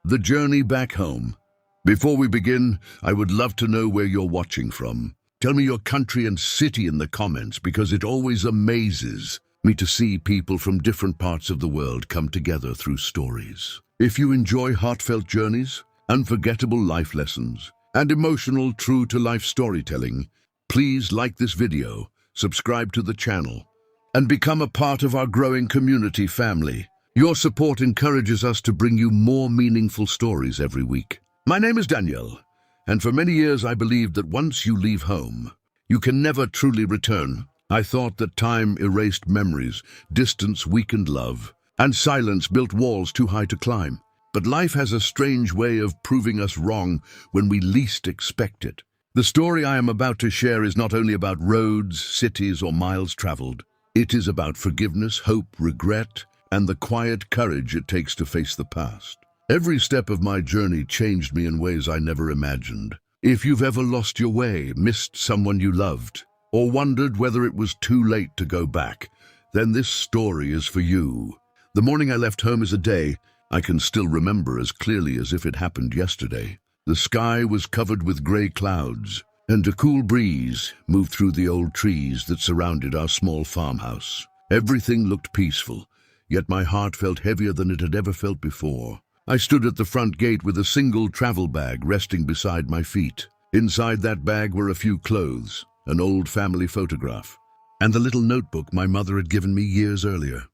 The journey back home. Before we begin, I would love to know where you're watching from. Tell me your country and city in the comments because it always amazes me to see people from different parts of the world come together through stories. If you enjoy heartfelt journeys, unforgettable life lessons, and emotional true-to-life storytelling, please like this video, subscribe to the channel, and become a part of our growing community family. Your support encourages us to bring you more meaningful stories every week. My name is Daniel, and for many years I believed that once you leave home, you can never truly return. I thought that time erased memories, distance weakened love, and silence built walls too high to climb. But life has a strange way of proving us wrong when we least expect it. The story I am about to share is not only about roads, cities, or miles traveled. It is about forgiveness, hope, regret, and the quiet courage it takes to face the past. Every step of my journey changed me in ways I never imagined. If you've ever lost your way, missed someone you loved, or wondered whether it was too late to go back, then this story is for you. The morning I left home is a day I can still remember as clearly as if it happened yesterday. The sky was covered with gray clouds, and a cool breeze moved through the old trees that surrounded our small farmhouse. Everything looked peaceful, yet my heart felt heavier than it had ever felt before. I stood at the front gate with a single travel bag resting beside my feet. Inside that bag were a few clothes, an old family photograph, and the little notebook my mother had given me years earlier.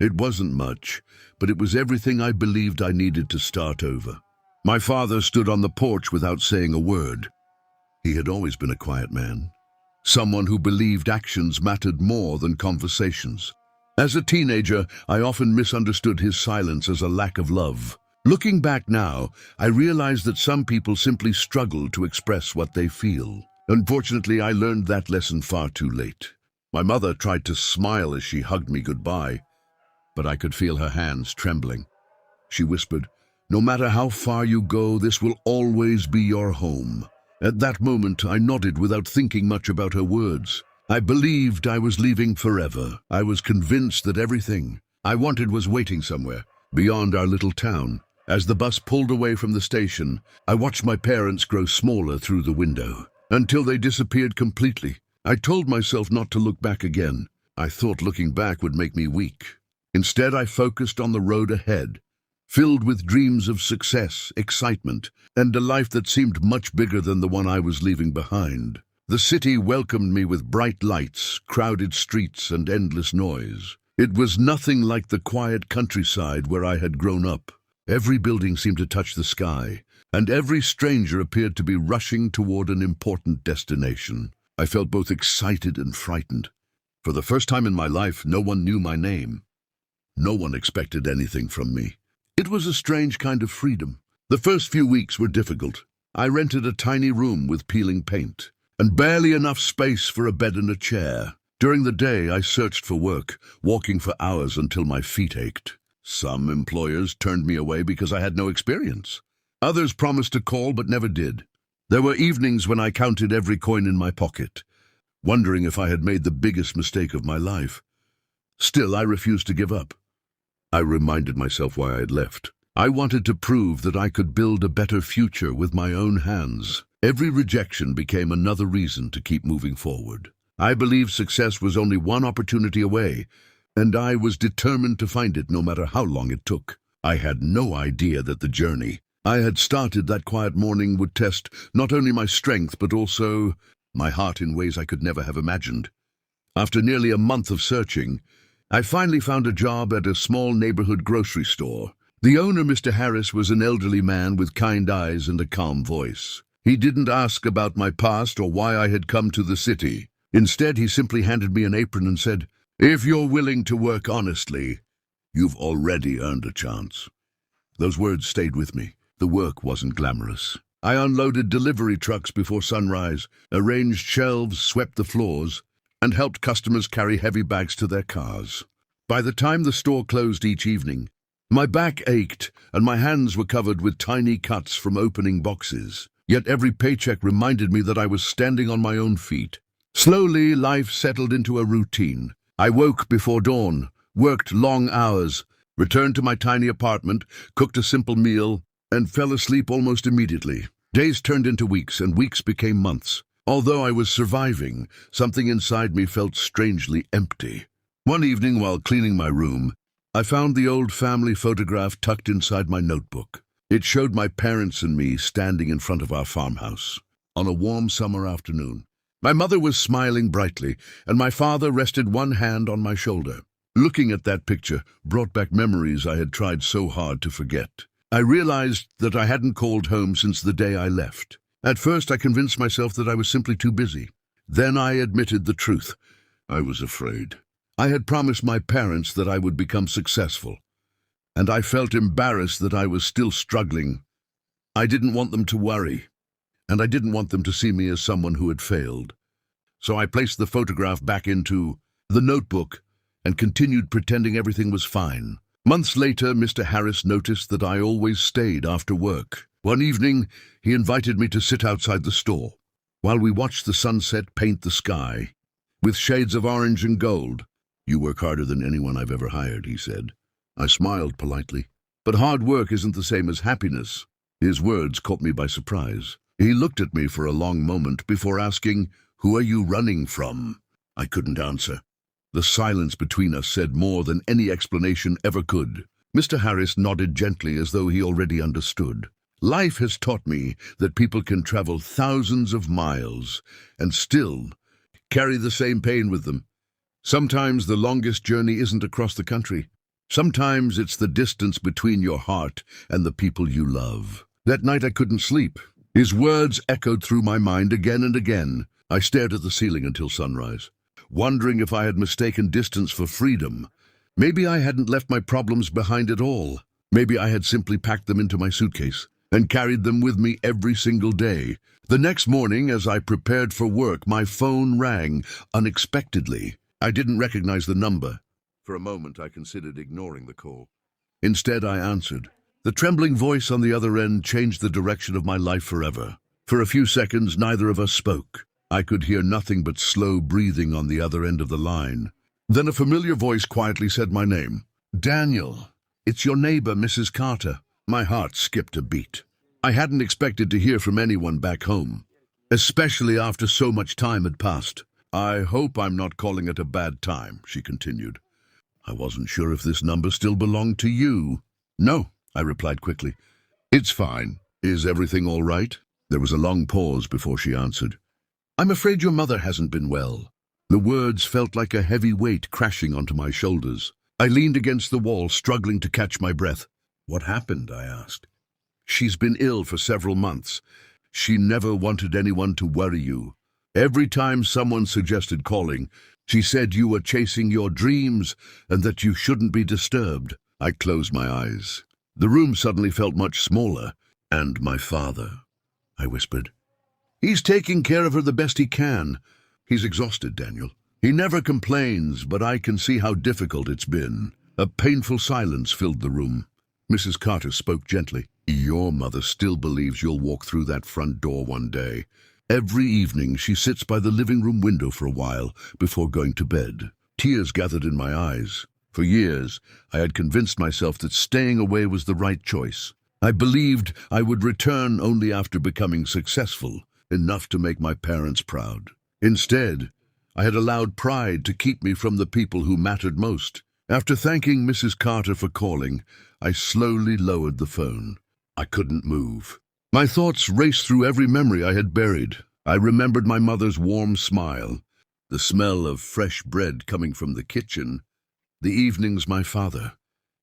It wasn't much, but it was everything I believed I needed to start over. My father stood on the porch without saying a word. He had always been a quiet man, someone who believed actions mattered more than conversations. As a teenager, I often misunderstood his silence as a lack of love. Looking back now, I realize that some people simply struggle to express what they feel. Unfortunately, I learned that lesson far too late. My mother tried to smile as she hugged me goodbye, but I could feel her hands trembling. She whispered, "No matter how far you go, this will always be your home." At that moment, I nodded without thinking much about her words. I believed I was leaving forever. I was convinced that everything I wanted was waiting somewhere, beyond our little town. As the bus pulled away from the station, I watched my parents grow smaller through the window, until they disappeared completely. I told myself not to look back again. I thought looking back would make me weak. Instead, I focused on the road ahead, filled with dreams of success, excitement, and a life that seemed much bigger than the one I was leaving behind. The city welcomed me with bright lights, crowded streets, and endless noise. It was nothing like the quiet countryside where I had grown up. Every building seemed to touch the sky, and every stranger appeared to be rushing toward an important destination. I felt both excited and frightened. For the first time in my life, no one knew my name. No one expected anything from me. It was a strange kind of freedom. The first few weeks were difficult. I rented a tiny room with peeling paint, and barely enough space for a bed and a chair. During the day, I searched for work, walking for hours until my feet ached. Some employers turned me away because I had no experience. Others promised to call but never did. There were evenings when I counted every coin in my pocket, wondering if I had made the biggest mistake of my life. Still, I refused to give up. I reminded myself why I had left. I wanted to prove that I could build a better future with my own hands. Every rejection became another reason to keep moving forward. I believed success was only one opportunity away, and I was determined to find it no matter how long it took. I had no idea that the journey I had started that quiet morning would test not only my strength but also my heart in ways I could never have imagined. After nearly a month of searching, I finally found a job at a small neighborhood grocery store. The owner, Mr. Harris, was an elderly man with kind eyes and a calm voice. He didn't ask about my past or why I had come to the city. Instead, he simply handed me an apron and said, "If you're willing to work honestly, you've already earned a chance." Those words stayed with me. The work wasn't glamorous. I unloaded delivery trucks before sunrise, arranged shelves, swept the floors, and helped customers carry heavy bags to their cars. By the time the store closed each evening, my back ached and my hands were covered with tiny cuts from opening boxes. Yet every paycheck reminded me that I was standing on my own feet. Slowly, life settled into a routine. I woke before dawn, worked long hours, returned to my tiny apartment, cooked a simple meal, and fell asleep almost immediately. Days turned into weeks, and weeks became months. Although I was surviving, something inside me felt strangely empty. One evening, while cleaning my room, I found the old family photograph tucked inside my notebook. It showed my parents and me standing in front of our farmhouse on a warm summer afternoon. My mother was smiling brightly, and my father rested one hand on my shoulder. Looking at that picture brought back memories I had tried so hard to forget. I realized that I hadn't called home since the day I left. At first, I convinced myself that I was simply too busy. Then I admitted the truth. I was afraid. I had promised my parents that I would become successful, and I felt embarrassed that I was still struggling. I didn't want them to worry, and I didn't want them to see me as someone who had failed. So I placed the photograph back into the notebook and continued pretending everything was fine. Months later, Mr. Harris noticed that I always stayed after work. One evening, he invited me to sit outside the store while we watched the sunset paint the sky with shades of orange and gold. "You work harder than anyone I've ever hired," he said. I smiled politely. "But hard work isn't the same as happiness." His words caught me by surprise. He looked at me for a long moment before asking, "Who are you running from?" I couldn't answer. The silence between us said more than any explanation ever could. Mr. Harris nodded gently as though he already understood. "Life has taught me that people can travel thousands of miles and still carry the same pain with them. Sometimes the longest journey isn't across the country. Sometimes it's the distance between your heart and the people you love." That night I couldn't sleep. His words echoed through my mind again and again. I stared at the ceiling until sunrise, wondering if I had mistaken distance for freedom. Maybe I hadn't left my problems behind at all. Maybe I had simply packed them into my suitcase and carried them with me every single day. The next morning, as I prepared for work, my phone rang unexpectedly. I didn't recognize the number. For a moment, I considered ignoring the call. Instead, I answered. The trembling voice on the other end changed the direction of my life forever. For a few seconds, neither of us spoke. I could hear nothing but slow breathing on the other end of the line. Then a familiar voice quietly said my name. "Daniel, it's your neighbor, Mrs. Carter." My heart skipped a beat. I hadn't expected to hear from anyone back home, especially after so much time had passed. "I hope I'm not calling at a bad time," she continued. "I wasn't sure if this number still belonged to you." "No," I replied quickly. "It's fine. Is everything all right?" There was a long pause before she answered. "I'm afraid your mother hasn't been well." The words felt like a heavy weight crashing onto my shoulders. I leaned against the wall, struggling to catch my breath. "What happened?" I asked. "She's been ill for several months. She never wanted anyone to worry you. Every time someone suggested calling, she said you were chasing your dreams and that you shouldn't be disturbed." I closed my eyes. The room suddenly felt much smaller. "And my father?" I whispered. "He's taking care of her the best he can. He's exhausted, Daniel. He never complains, but I can see how difficult it's been." A painful silence filled the room. Mrs. Carter spoke gently. "Your mother still believes you'll walk through that front door one day. Every evening she sits by the living room window for a while before going to bed." Tears gathered in my eyes. For years, I had convinced myself that staying away was the right choice. I believed I would return only after becoming successful, enough to make my parents proud. Instead, I had allowed pride to keep me from the people who mattered most. After thanking Mrs. Carter for calling, I slowly lowered the phone. I couldn't move. My thoughts raced through every memory I had buried. I remembered my mother's warm smile, the smell of fresh bread coming from the kitchen, the evenings my father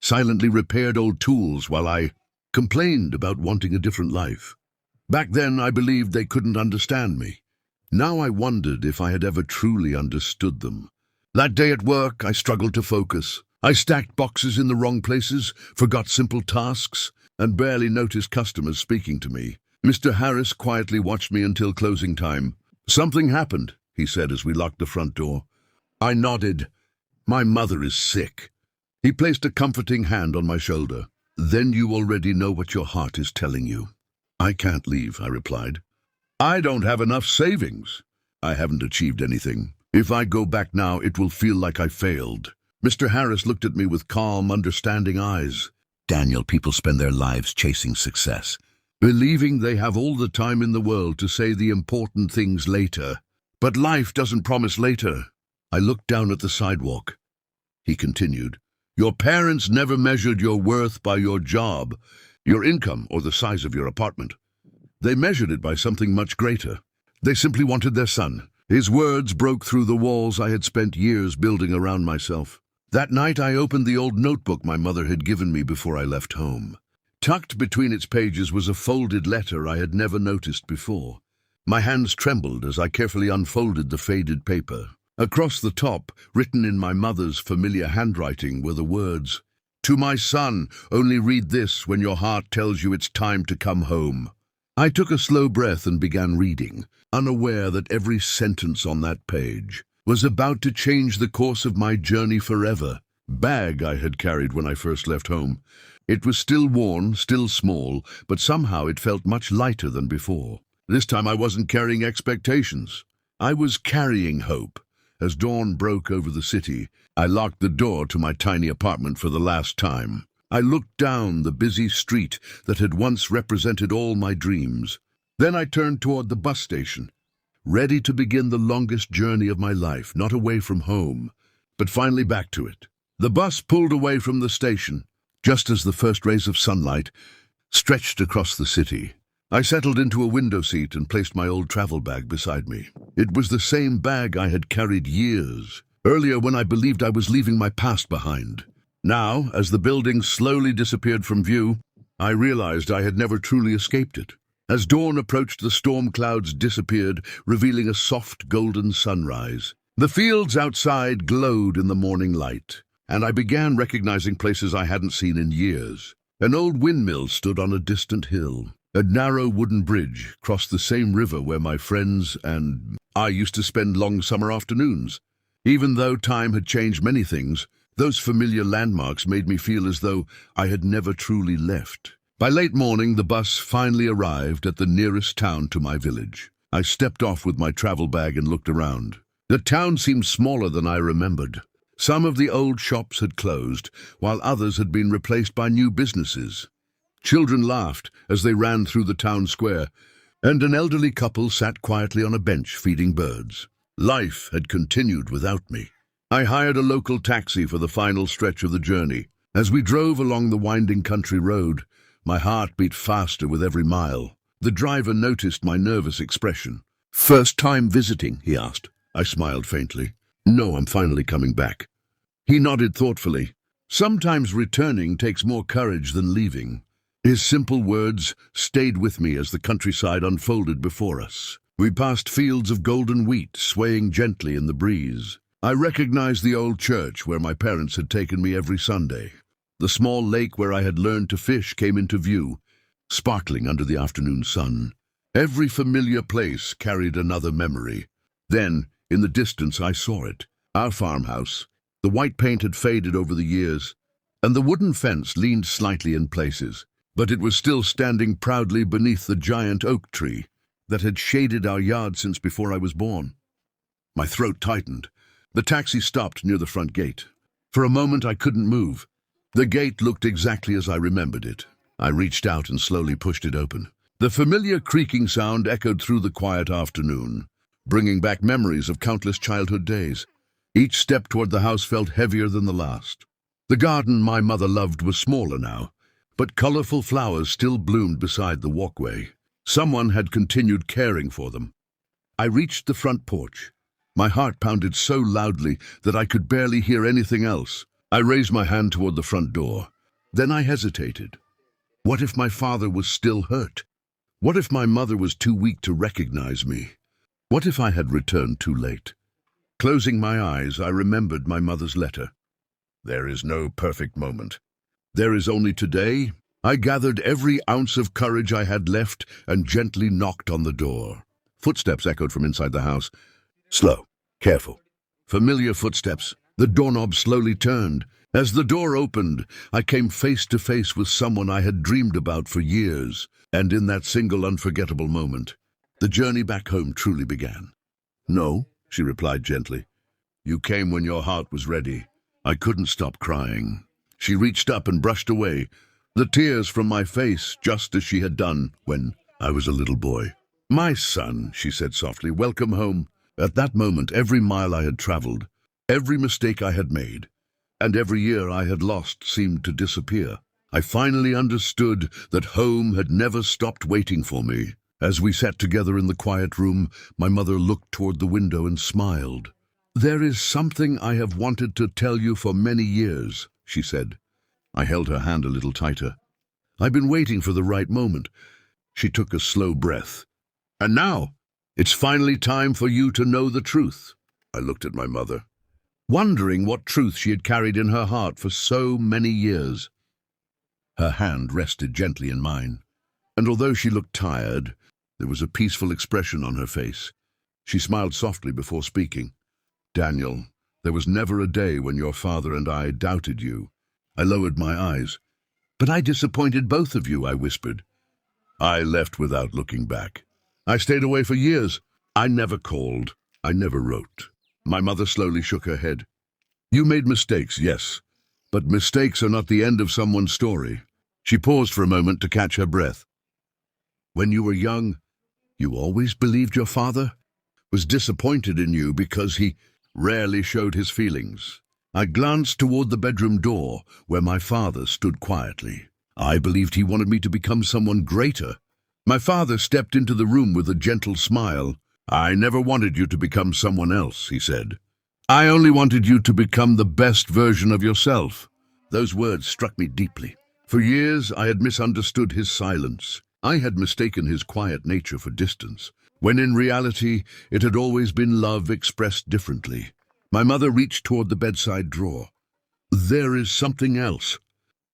silently repaired old tools while I complained about wanting a different life. Back then, I believed they couldn't understand me. Now I wondered if I had ever truly understood them. That day at work, I struggled to focus. I stacked boxes in the wrong places, forgot simple tasks, and barely noticed customers speaking to me. Mr. Harris quietly watched me until closing time. "Something happened," he said as we locked the front door. I nodded. "My mother is sick." He placed a comforting hand on my shoulder. "Then you already know what your heart is telling you." "I can't leave," I replied. "I don't have enough savings." "I haven't achieved anything. If I go back now, it will feel like I failed." Mr. Harris looked at me with calm, understanding eyes. Daniel, people spend their lives chasing success, believing they have all the time in the world to say the important things later. But life doesn't promise later. I looked down at the sidewalk. He continued, your parents never measured your worth by your job, your income, or the size of your apartment. They measured it by something much greater. They simply wanted their son. His words broke through the walls I had spent years building around myself. That night I opened the old notebook my mother had given me before I left home. Tucked between its pages was a folded letter I had never noticed before. My hands trembled as I carefully unfolded the faded paper. Across the top, written in my mother's familiar handwriting, were the words, "To my son, only read this when your heart tells you it's time to come home." I took a slow breath and began reading, unaware that every sentence on that page was about to change the course of my journey forever. Bag I had carried when I first left home. It was still worn, still small, but somehow it felt much lighter than before. This time I wasn't carrying expectations. I was carrying hope. As dawn broke over the city, I locked the door to my tiny apartment for the last time. I looked down the busy street that had once represented all my dreams. Then I turned toward the bus station, ready to begin the longest journey of my life, not away from home, but finally back to it. The bus pulled away from the station, just as the first rays of sunlight stretched across the city. I settled into a window seat and placed my old travel bag beside me. It was the same bag I had carried years earlier when I believed I was leaving my past behind. Now, as the building slowly disappeared from view, I realized I had never truly escaped it. As dawn approached, the storm clouds disappeared, revealing a soft golden sunrise. The fields outside glowed in the morning light, and I began recognizing places I hadn't seen in years. An old windmill stood on a distant hill. A narrow wooden bridge crossed the same river where my friends and I used to spend long summer afternoons. Even though time had changed many things, those familiar landmarks made me feel as though I had never truly left. By late morning, the bus finally arrived at the nearest town to my village. I stepped off with my travel bag and looked around. The town seemed smaller than I remembered. Some of the old shops had closed, while others had been replaced by new businesses. Children laughed as they ran through the town square, and an elderly couple sat quietly on a bench feeding birds. Life had continued without me. I hired a local taxi for the final stretch of the journey. As we drove along the winding country road, my heart beat faster with every mile. The driver noticed my nervous expression. "First time visiting?" he asked. I smiled faintly. "No, I'm finally coming back." He nodded thoughtfully. "Sometimes returning takes more courage than leaving." His simple words stayed with me as the countryside unfolded before us. We passed fields of golden wheat swaying gently in the breeze. I recognized the old church where my parents had taken me every Sunday. The small lake where I had learned to fish came into view, sparkling under the afternoon sun. Every familiar place carried another memory. Then, in the distance, I saw it. Our farmhouse. The white paint had faded over the years, and the wooden fence leaned slightly in places, but it was still standing proudly beneath the giant oak tree that had shaded our yard since before I was born. My throat tightened. The taxi stopped near the front gate. For a moment, I couldn't move. The gate looked exactly as I remembered it. I reached out and slowly pushed it open. The familiar creaking sound echoed through the quiet afternoon, bringing back memories of countless childhood days. Each step toward the house felt heavier than the last. The garden my mother loved was smaller now, but colorful flowers still bloomed beside the walkway. Someone had continued caring for them. I reached the front porch. My heart pounded so loudly that I could barely hear anything else. I raised my hand toward the front door. Then I hesitated. What if my father was still hurt? What if my mother was too weak to recognize me? What if I had returned too late? Closing my eyes, I remembered my mother's letter. There is no perfect moment. There is only today. I gathered every ounce of courage I had left and gently knocked on the door. Footsteps echoed from inside the house. Slow, careful. Familiar footsteps. The doorknob slowly turned. As the door opened, I came face to face with someone I had dreamed about for years, and in that single unforgettable moment, the journey back home truly began. "No," she replied gently. "You came when your heart was ready, I couldn't stop crying. She reached up and brushed away the tears from my face, just as she had done when I was a little boy. "My son," she said softly, "welcome home." At that moment, every mile I had traveled, every mistake I had made, and every year I had lost seemed to disappear. I finally understood that home had never stopped waiting for me. As we sat together in the quiet room, my mother looked toward the window and smiled. "There is something I have wanted to tell you for many years," she said. I held her hand a little tighter. "I've been waiting for the right moment." She took a slow breath. "And now, it's finally time for you to know the truth." I looked at my mother, wondering what truth she had carried in her heart for so many years. Her hand rested gently in mine, and although she looked tired, there was a peaceful expression on her face. She smiled softly before speaking. "Daniel, there was never a day when your father and I doubted you." I lowered my eyes. "But I disappointed both of you," I whispered. "I left without looking back. I stayed away for years. I never called. I never wrote." My mother slowly shook her head. "You made mistakes, yes, but mistakes are not the end of someone's story." She paused for a moment to catch her breath. "When you were young, you always believed your father was disappointed in you because he rarely showed his feelings." I glanced toward the bedroom door where my father stood quietly. I believed he wanted me to become someone greater. My father stepped into the room with a gentle smile. "I never wanted you to become someone else," he said. "I only wanted you to become the best version of yourself." Those words struck me deeply. For years I had misunderstood his silence. I had mistaken his quiet nature for distance, when in reality it had always been love expressed differently. My mother reached toward the bedside drawer. "There is something else."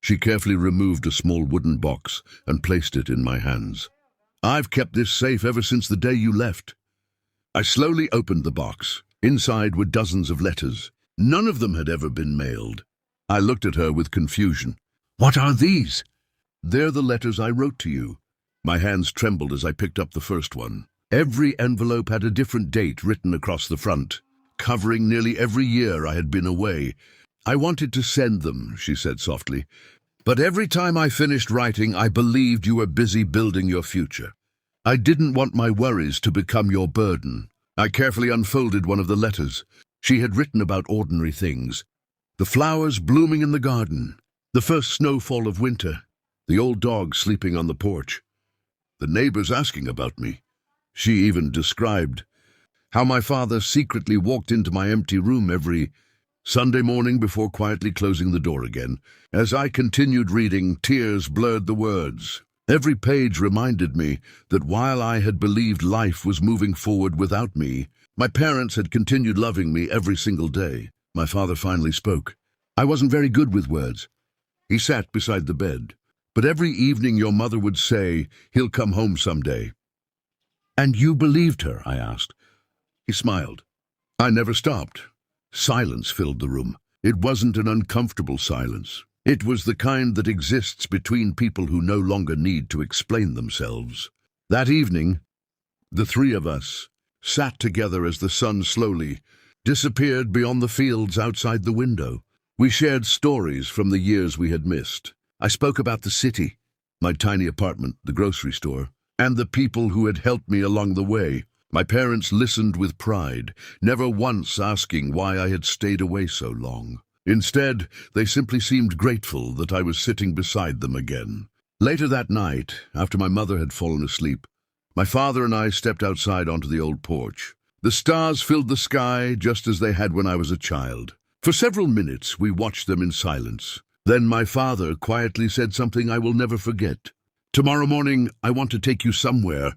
She carefully removed a small wooden box and placed it in my hands. "I've kept this safe ever since the day you left." I slowly opened the box. Inside were dozens of letters. None of them had ever been mailed. I looked at her with confusion. "What are these?" "They're the letters I wrote to you." My hands trembled as I picked up the first one. Every envelope had a different date written across the front, covering nearly every year I had been away. "I wanted to send them," she said softly, "but every time I finished writing, I believed you were busy building your future. I didn't want my worries to become your burden." I carefully unfolded one of the letters. She had written about ordinary things. The flowers blooming in the garden, the first snowfall of winter, the old dog sleeping on the porch, the neighbors asking about me. She even described how my father secretly walked into my empty room every Sunday morning before quietly closing the door again. As I continued reading, tears blurred the words. Every page reminded me that while I had believed life was moving forward without me, my parents had continued loving me every single day. My father finally spoke. "I wasn't very good with words." He sat beside the bed. "But every evening your mother would say, 'He'll come home someday.'" "And you believed her?" I asked. He smiled. "I never stopped." Silence filled the room. It wasn't an uncomfortable silence. It was the kind that exists between people who no longer need to explain themselves. That evening, the three of us sat together as the sun slowly disappeared beyond the fields outside the window. We shared stories from the years we had missed. I spoke about the city, my tiny apartment, the grocery store, and the people who had helped me along the way. My parents listened with pride, never once asking why I had stayed away so long. Instead, they simply seemed grateful that I was sitting beside them again. Later that night, after my mother had fallen asleep, my father and I stepped outside onto the old porch. The stars filled the sky just as they had when I was a child. For several minutes, we watched them in silence. Then my father quietly said something I will never forget. "Tomorrow morning, I want to take you somewhere."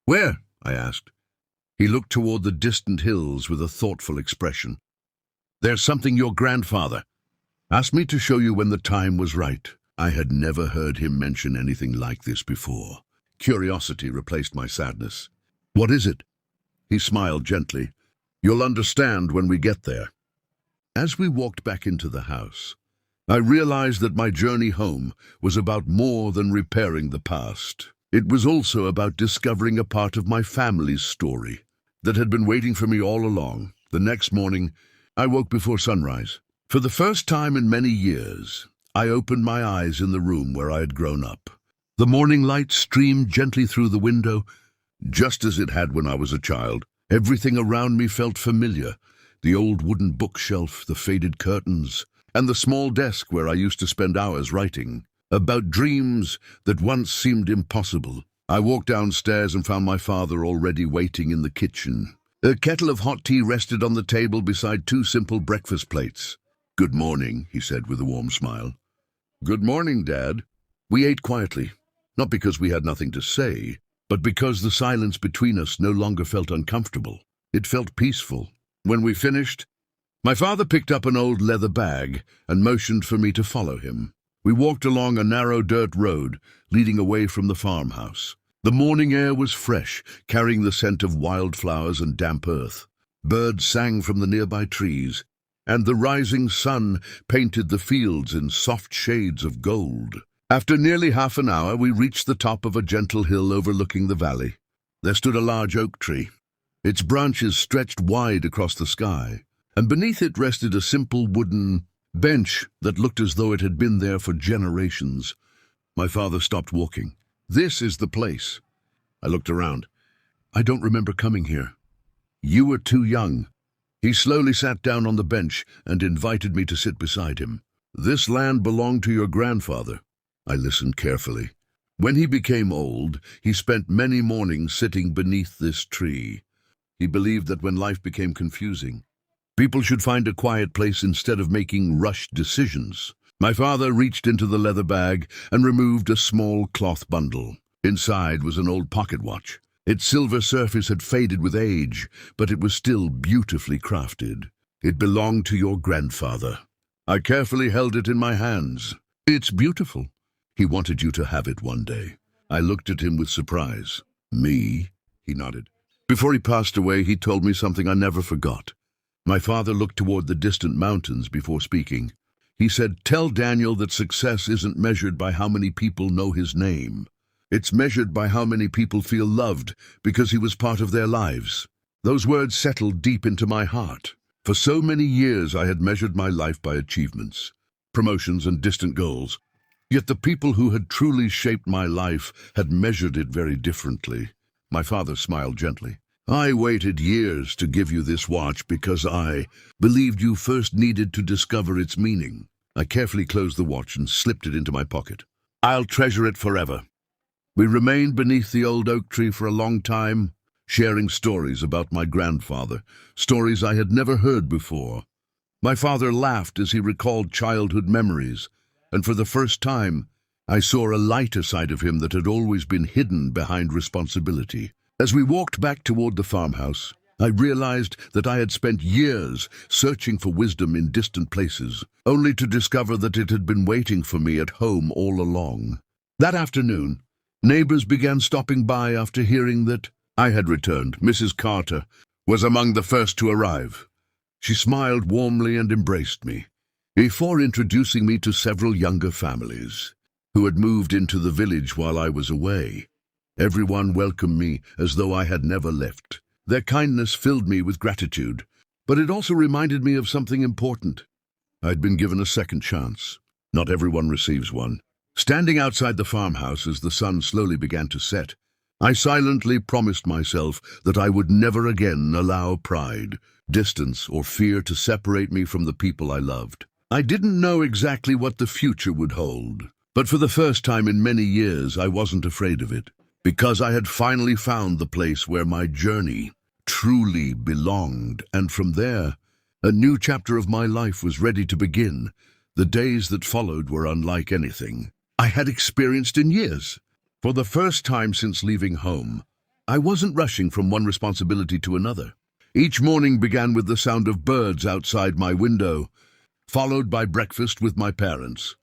"Where?" I asked. He looked toward the distant hills with a thoughtful expression. "There's something your grandfather asked me to show you when the time was right." I had never heard him mention anything like this before. Curiosity replaced my sadness. "What is it?" He smiled gently. "You'll understand when we get there." As we walked back into the house, I realized that my journey home was about more than repairing the past. It was also about discovering a part of my family's story that had been waiting for me all along. The next morning, I woke before sunrise. For the first time in many years, I opened my eyes in the room where I had grown up. The morning light streamed gently through the window, just as it had when I was a child. Everything around me felt familiar. The old wooden bookshelf, the faded curtains, and the small desk where I used to spend hours writing about dreams that once seemed impossible. I walked downstairs and found my father already waiting in the kitchen. A kettle of hot tea rested on the table beside two simple breakfast plates. "Good morning," he said with a warm smile. "Good morning, Dad." We ate quietly, not because we had nothing to say, but because the silence between us no longer felt uncomfortable. It felt peaceful. When we finished, my father picked up an old leather bag and motioned for me to follow him. We walked along a narrow dirt road leading away from the farmhouse. The morning air was fresh, carrying the scent of wildflowers and damp earth. Birds sang from the nearby trees, and the rising sun painted the fields in soft shades of gold. After nearly half an hour, we reached the top of a gentle hill overlooking the valley. There stood a large oak tree. Its branches stretched wide across the sky, and beneath it rested a simple wooden bench that looked as though it had been there for generations. My father stopped walking. "This is the place." I looked around. "I don't remember coming here." "You were too young." He slowly sat down on the bench and invited me to sit beside him. "This land belonged to your grandfather." I listened carefully. "When he became old, he spent many mornings sitting beneath this tree. He believed that when life became confusing, people should find a quiet place instead of making rushed decisions." My father reached into the leather bag and removed a small cloth bundle. Inside was an old pocket watch. Its silver surface had faded with age, but it was still beautifully crafted. "It belonged to your grandfather." I carefully held it in my hands. "It's beautiful. He wanted you to have it one day." I looked at him with surprise. "Me?" He nodded. "Before he passed away, he told me something I never forgot." My father looked toward the distant mountains before speaking. He said, "Tell Daniel that success isn't measured by how many people know his name. It's measured by how many people feel loved because he was part of their lives." Those words settled deep into my heart. For so many years I had measured my life by achievements, promotions, and distant goals. Yet the people who had truly shaped my life had measured it very differently. My father smiled gently. "I waited years to give you this watch because I believed you first needed to discover its meaning." I carefully closed the watch and slipped it into my pocket. "I'll treasure it forever." We remained beneath the old oak tree for a long time, sharing stories about my grandfather, stories I had never heard before. My father laughed as he recalled childhood memories, and for the first time, I saw a lighter side of him that had always been hidden behind responsibility. As we walked back toward the farmhouse, I realized that I had spent years searching for wisdom in distant places, only to discover that it had been waiting for me at home all along. That afternoon, neighbors began stopping by after hearing that I had returned. Mrs. Carter was among the first to arrive. She smiled warmly and embraced me, before introducing me to several younger families who had moved into the village while I was away. Everyone welcomed me as though I had never left. Their kindness filled me with gratitude, but it also reminded me of something important. I'd been given a second chance. Not everyone receives one. Standing outside the farmhouse as the sun slowly began to set, I silently promised myself that I would never again allow pride, distance, or fear to separate me from the people I loved. I didn't know exactly what the future would hold, but for the first time in many years I wasn't afraid of it, because I had finally found the place where my journey truly belonged, and from there, a new chapter of my life was ready to begin. The days that followed were unlike anything I had experienced in years. For the first time since leaving home, I wasn't rushing from one responsibility to another. Each morning began with the sound of birds outside my window, followed by breakfast with my parents.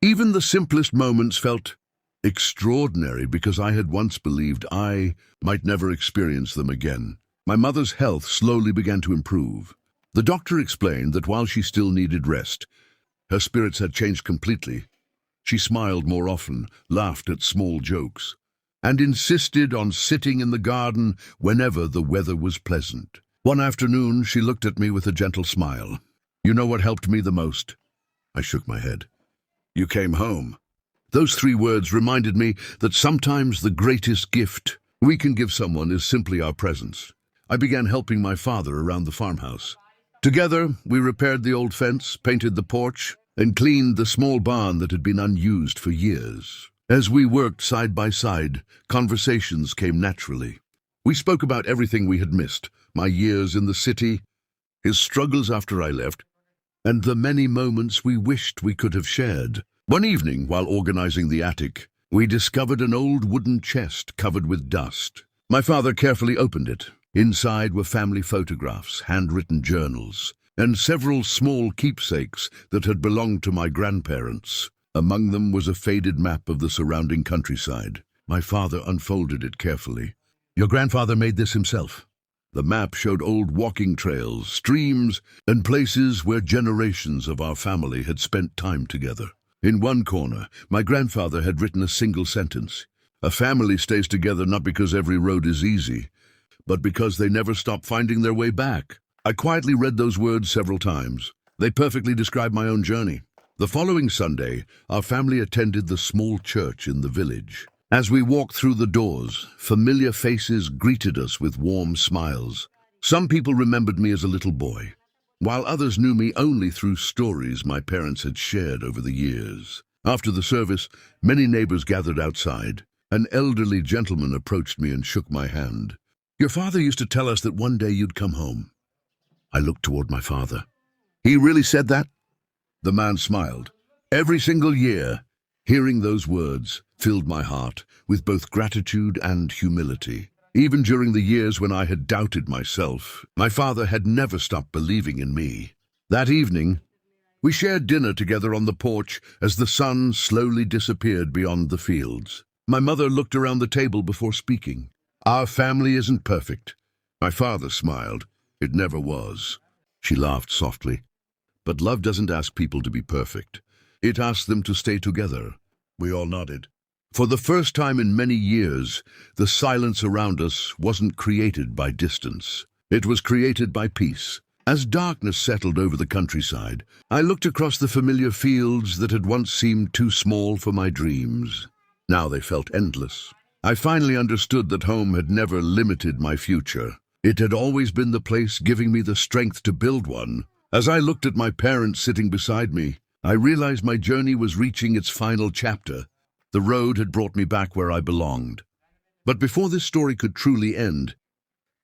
Even the simplest moments felt extraordinary because I had once believed I might never experience them again. My mother's health slowly began to improve. The doctor explained that while she still needed rest, her spirits had changed completely. She smiled more often, laughed at small jokes, and insisted on sitting in the garden whenever the weather was pleasant. One afternoon, she looked at me with a gentle smile. You know what helped me the most? I shook my head. You came home. Those 3 words reminded me that sometimes the greatest gift we can give someone is simply our presence. I began helping my father around the farmhouse. Together, we repaired the old fence, painted the porch, and cleaned the small barn that had been unused for years. As we worked side by side, conversations came naturally. We spoke about everything we had missed, my years in the city, his struggles after I left, and the many moments we wished we could have shared. One evening, while organizing the attic, we discovered an old wooden chest covered with dust. My father carefully opened it. Inside were family photographs, handwritten journals, and several small keepsakes that had belonged to my grandparents. Among them was a faded map of the surrounding countryside. My father unfolded it carefully. Your grandfather made this himself. The map showed old walking trails, streams, and places where generations of our family had spent time together. In one corner, my grandfather had written a single sentence. A family stays together not because every road is easy, but because they never stop finding their way back. I quietly read those words several times. They perfectly describe my own journey. The following Sunday, our family attended the small church in the village. As we walked through the doors, familiar faces greeted us with warm smiles. Some people remembered me as a little boy, while others knew me only through stories my parents had shared over the years. After the service, many neighbors gathered outside. An elderly gentleman approached me and shook my hand. Your father used to tell us that one day you'd come home. I looked toward my father. He really said that? The man smiled. Every single year, hearing those words filled my heart with both gratitude and humility. Even during the years when I had doubted myself, my father had never stopped believing in me. That evening, we shared dinner together on the porch as the sun slowly disappeared beyond the fields. My mother looked around the table before speaking. Our family isn't perfect. My father smiled. It never was. She laughed softly. But love doesn't ask people to be perfect. It asks them to stay together. We all nodded. For the first time in many years, the silence around us wasn't created by distance. It was created by peace. As darkness settled over the countryside, I looked across the familiar fields that had once seemed too small for my dreams. Now they felt endless. I finally understood that home had never limited my future. It had always been the place giving me the strength to build one. As I looked at my parents sitting beside me, I realized my journey was reaching its final chapter. The road had brought me back where I belonged. But before this story could truly end,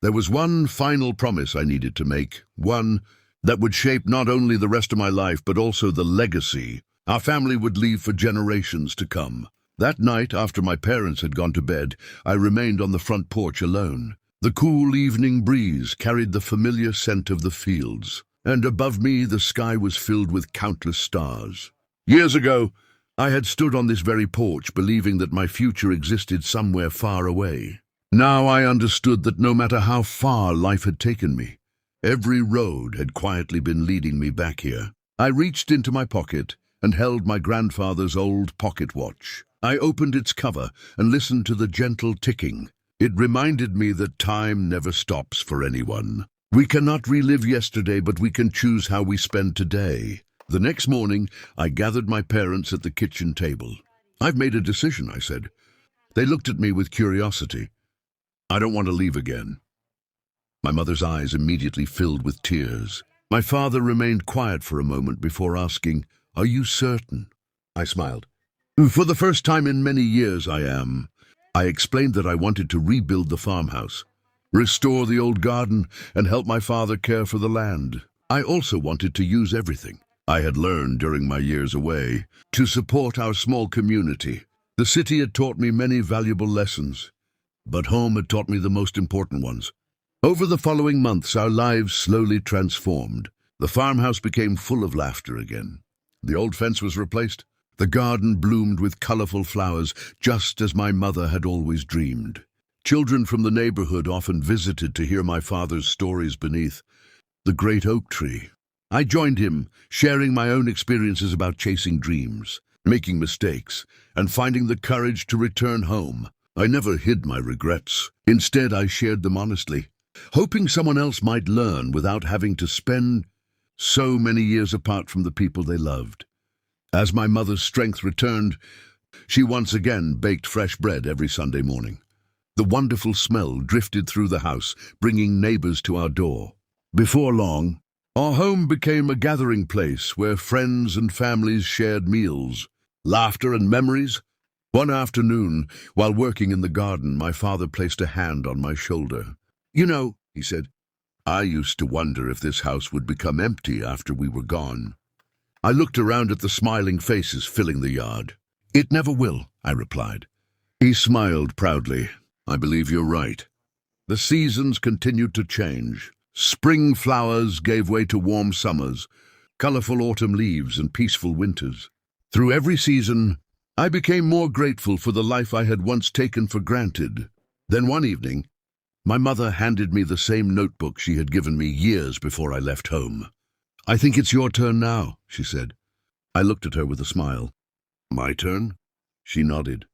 there was one final promise I needed to make, one that would shape not only the rest of my life, but also the legacy our family would leave for generations to come. That night, after my parents had gone to bed, I remained on the front porch alone. The cool evening breeze carried the familiar scent of the fields, and above me the sky was filled with countless stars. Years ago, I had stood on this very porch believing that my future existed somewhere far away. Now I understood that no matter how far life had taken me, every road had quietly been leading me back here. I reached into my pocket and held my grandfather's old pocket watch. I opened its cover and listened to the gentle ticking. It reminded me that time never stops for anyone. We cannot relive yesterday, but we can choose how we spend today. The next morning, I gathered my parents at the kitchen table. I've made a decision, I said. They looked at me with curiosity. I don't want to leave again. My mother's eyes immediately filled with tears. My father remained quiet for a moment before asking, "Are you certain?" I smiled. "For the first time in many years, I am." I explained that I wanted to rebuild the farmhouse, restore the old garden, and help my father care for the land. I also wanted to use everything I had learned during my years away to support our small community. The city had taught me many valuable lessons, but home had taught me the most important ones. Over the following months, our lives slowly transformed. The farmhouse became full of laughter again. The old fence was replaced. The garden bloomed with colorful flowers, just as my mother had always dreamed. Children from the neighborhood often visited to hear my father's stories beneath the great oak tree. I joined him, sharing my own experiences about chasing dreams, making mistakes, and finding the courage to return home. I never hid my regrets. Instead, I shared them honestly, hoping someone else might learn without having to spend so many years apart from the people they loved. As my mother's strength returned, she once again baked fresh bread every Sunday morning. The wonderful smell drifted through the house, bringing neighbors to our door. Before long, our home became a gathering place where friends and families shared meals, laughter and memories. One afternoon, while working in the garden, my father placed a hand on my shoulder. "You know," he said, "I used to wonder if this house would become empty after we were gone." I looked around at the smiling faces filling the yard. "It never will," I replied. He smiled proudly. "I believe you're right." The seasons continued to change. Spring flowers gave way to warm summers, colorful autumn leaves and peaceful winters. Through every season, I became more grateful for the life I had once taken for granted. Then one evening, my mother handed me the same notebook she had given me years before I left home. "I think it's your turn now," she said. I looked at her with a smile. "My turn?" She nodded.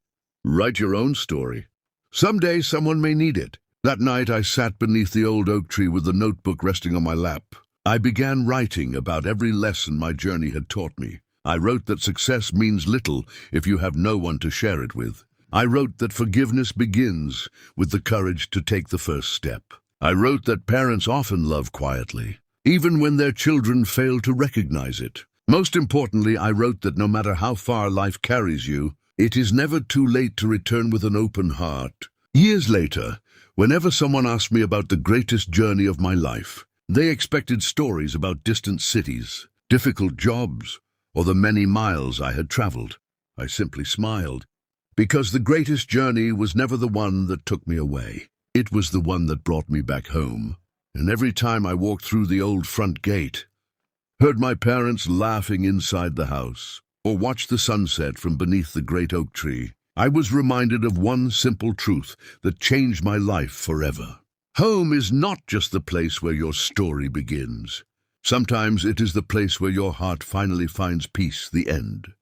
"Write your own story. Someday someone may need it." That night I sat beneath the old oak tree with the notebook resting on my lap. I began writing about every lesson my journey had taught me. I wrote that success means little if you have no one to share it with. I wrote that forgiveness begins with the courage to take the first step. I wrote that parents often love quietly, even when their children fail to recognize it. Most importantly, I wrote that no matter how far life carries you, it is never too late to return with an open heart. Years later, whenever someone asked me about the greatest journey of my life, they expected stories about distant cities, difficult jobs, or the many miles I had traveled. I simply smiled, because the greatest journey was never the one that took me away. It was the one that brought me back home. And every time I walked through the old front gate, heard my parents laughing inside the house, or watched the sunset from beneath the great oak tree, I was reminded of one simple truth that changed my life forever. Home is not just the place where your story begins. Sometimes it is the place where your heart finally finds peace, the end.